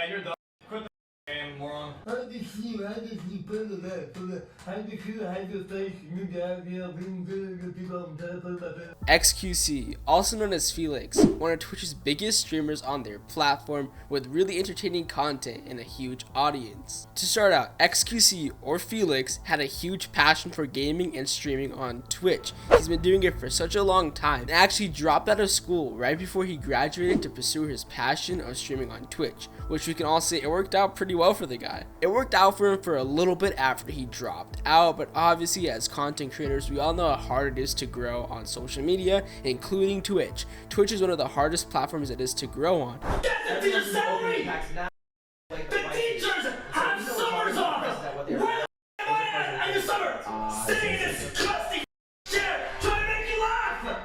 man, you're done. Quit the game, moron. xQc, also known as Felix, one of Twitch's biggest streamers on their platform with really entertaining content and a huge audience. To start out, xQc or Felix had a huge passion for gaming and streaming on Twitch. He's been doing it for such a long time and actually dropped out of school right before he graduated to pursue his passion of streaming on Twitch, which we can all say it worked out pretty well for the guy. It worked out for him for a little bit after he dropped out, but obviously as content creators we all know how hard it is to grow on social media, including Twitch. Twitch is one of the hardest platforms it is to grow on. Get the teacher's salary! The teachers have summers off! Where am I at in the summer? Sitting in this disgusting chair trying to make you laugh!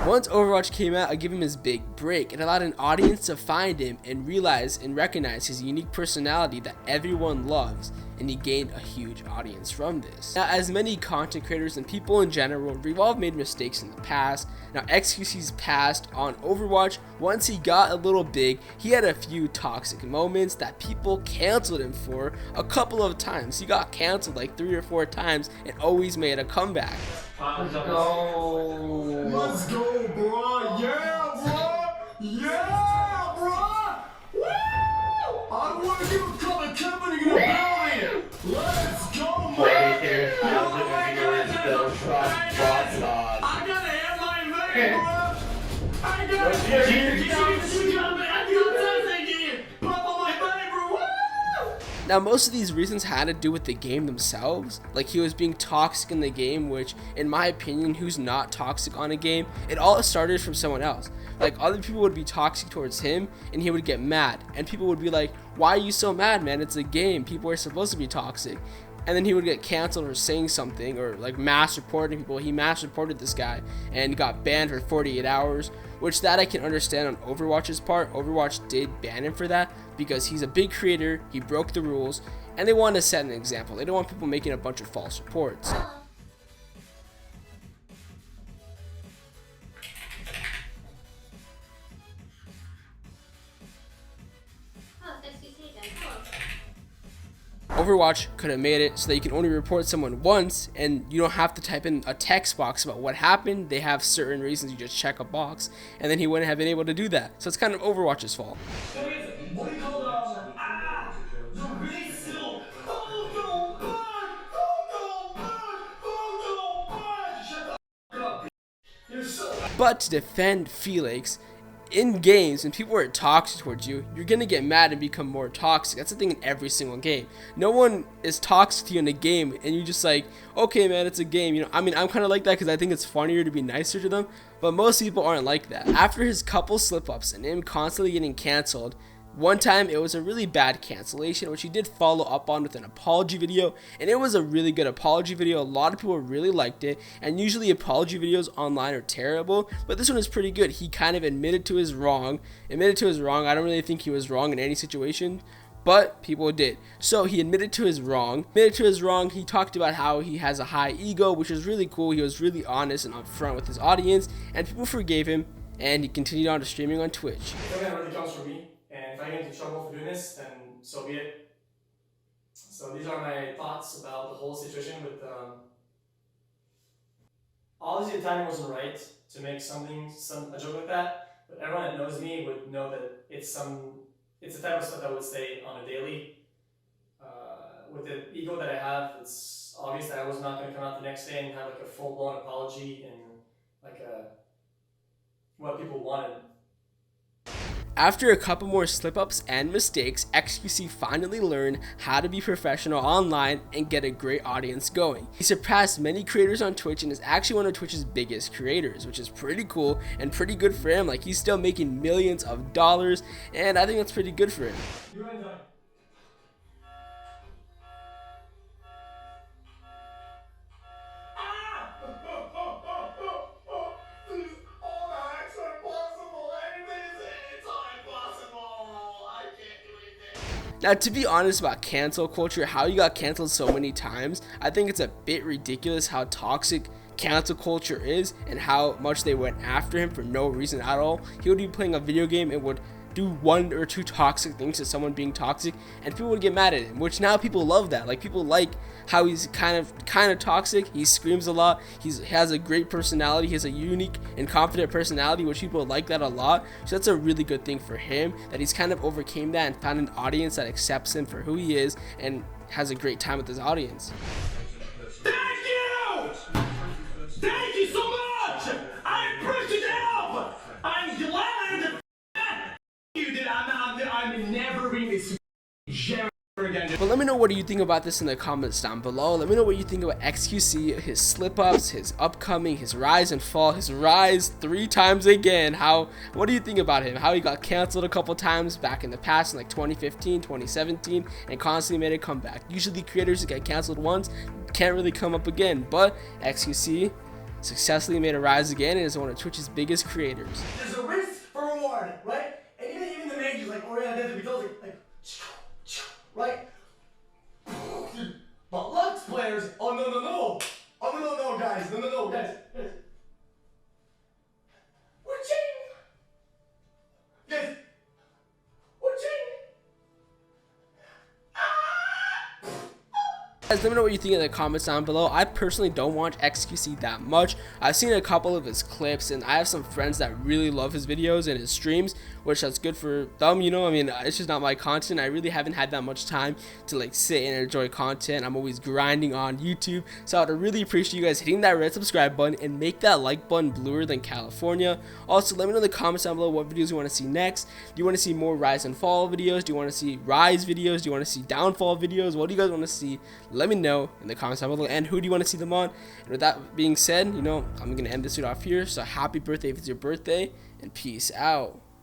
Once Overwatch came out, it gave him his big break. It allowed an audience to find him and realize and recognize his unique personality that everyone loves, and he gained a huge audience from this. Now, as many content creators and people in general, we've all made mistakes in the past. Now, xQc's past on Overwatch, once he got a little big, he had a few toxic moments that people canceled him for a couple of times. He got canceled like 3 or 4 times and always made a comeback. Let's go. Let's go, bro! Yeah, bro! Yeah, bro! Woo! I want to give a color company in the building! Let's go, man! I got a headline there, bro! I got it! Pop on my body, bro! Woo! Now, most of these reasons had to do with the game themselves, like he was being toxic in the game, which in my opinion, who's not toxic on a game? It all started from someone else. Like, other people would be toxic towards him and he would get mad, and people would be like, why are you so mad, man? It's a game, people are supposed to be toxic. And then he would get canceled for saying something, or like mass reporting people. He mass reported this guy and got banned for 48 hours, which that I can understand on Overwatch's part. Overwatch did ban him for that because he's a big creator, he broke the rules, and they wanted to set an example. They don't want people making a bunch of false reports. Overwatch could have made it so that you can only report someone once and you don't have to type in a text box about what happened. They have certain reasons, you just check a box, and then he wouldn't have been able to do that. So it's kind of Overwatch's fault. What do you call the really still? Oh no, shut the up. You're so But to defend Felix, in games, when people are toxic towards you, you're gonna get mad and become more toxic. That's the thing in every single game. No one is toxic to you in a game and you're just like, okay man, it's a game, you know. I mean, I'm kind of like that because I think it's funnier to be nicer to them, but most people aren't like that. After his couple slip-ups and him constantly getting canceled, one time it was a really bad cancellation, which he did follow up on with an apology video, and it was a really good apology video. A lot of people really liked it, and usually apology videos online are terrible, but this one is pretty good. He kind of admitted to his wrong. I don't really think he was wrong in any situation, but people did. So he admitted to his wrong. He talked about how he has a high ego, which is really cool. He was really honest and upfront with his audience, and people forgave him, and he continued on to streaming on Twitch. That really comes from me. And if I get into trouble for doing this, then so be it. So these are my thoughts about the whole situation with obviously the timing wasn't right to make a joke like that, but everyone that knows me would know that it's the type of stuff that would stay on a daily. With the ego that I have, it's obvious that I was not going to come out the next day and have like a full-blown apology and like what people wanted. After a couple more slip-ups and mistakes, xQc finally learned how to be professional online and get a great audience going. He surpassed many creators on Twitch and is actually one of Twitch's biggest creators, which is pretty cool and pretty good for him. Like, he's still making millions of dollars, and I think that's pretty good for him. Now, to be honest about cancel culture, how you got canceled so many times, I think it's a bit ridiculous how toxic cancel culture is and how much they went after him for no reason at all. He would be playing a video game and would do 1 or 2 toxic things to someone being toxic, and people would get mad at him, which now people love that. Like, people like how he's kind of toxic. He screams a lot. He has a great personality. He has a unique and confident personality, which people like that a lot. So that's a really good thing for him, that he's kind of overcame that and found an audience that accepts him for who he is and has a great time with his audience. Thank you! Thank you so much! I appreciate the help! I'm glad you did. I'm never being this again. But let me know, what do you think about this in the comments down below. Let me know what you think about xQc, his slip-ups, his upcoming, his rise and fall, his rise 3 times again. What do you think about him? How he got canceled a couple times back in the past in like 2015, 2017, and constantly made a comeback. Usually creators that get canceled once can't really come up again, but xQc successfully made a rise again and is one of Twitch's biggest creators. There's a risk for reward, right? And even the majors, like Oriana did the Beatles, like, right? But Lux players, oh no, guys, guys. We're cheating! Guys, we're cheating! Guys, let me know what you think in the comments down below. I personally don't watch xQc that much. I've seen a couple of his clips, and I have some friends that really love his videos and his streams, which that's good for them, you know. I mean, it's just not my content. I really haven't had that much time to like sit and enjoy content. I'm always grinding on YouTube, so I'd really appreciate you guys hitting that red subscribe button and make that like button bluer than California. Also, let me know in the comments down below what videos you want to see next. Do you want to see more rise and fall videos? Do you want to see rise videos? Do you want to see downfall videos? What do you guys want to see? Let me know in the comments down below, and who do you want to see them on. And with that being said, you know, I'm gonna end this video off here. So happy birthday if it's your birthday, and peace out.